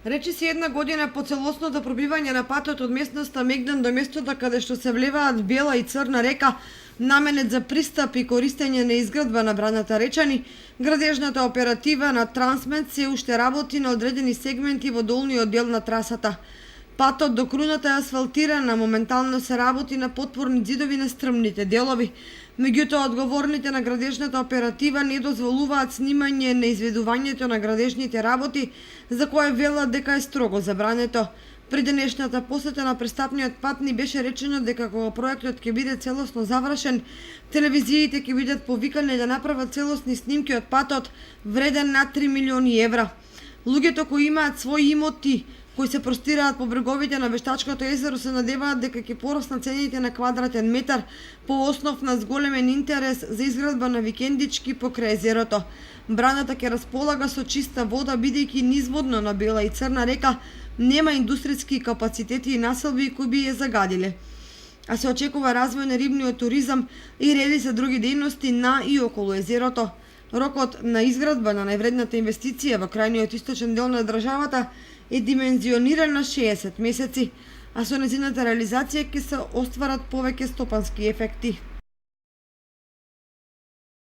Речи се една година по целосното пробивање на патот од местноста Мегдан до местото каде што се влеваат Бела и Црна река, наменет за пристап и користење на изградба на браната Речани, градежната оператива на Трансмет се уште работи на одредени сегменти во долниот дел на трасата. Патот до круната е асфалтирана, моментално се работи на потпорни ѕидови на стрмните делови. Меѓутоа, одговорните на градежната оператива не дозволуваат снимање на изведувањето на градежните работи, за кое велат дека е строго забрането. При денешната посета на пристапниот пат ни беше речено дека кога проектот ќе биде целосно завршен, телевизиите ќе бидат повикани да направат целосни снимки од патот вреден над 3 милиони евра. Луѓето кои имаат своји имоти кои се простираат по бреговите на Вештачкото езеро се надеваат дека ќе пораснат цените на квадратен метар по основ на зголемен интерес за изградба на викендички покрај езерото. Браната ќе располага со чиста вода бидејќи низводно на Бела и Црна река нема индустријски капацитети и населби кои би ја загадиле. А се очекува развој на рибниот туризам и реди се други дејности на и околу езерото. Рокот на изградба на највредната инвестиција во крајниот источен дел на државата е димензиониран на 60 месеци, а со нејзината реализација ќе се остварат повеќе стопански ефекти.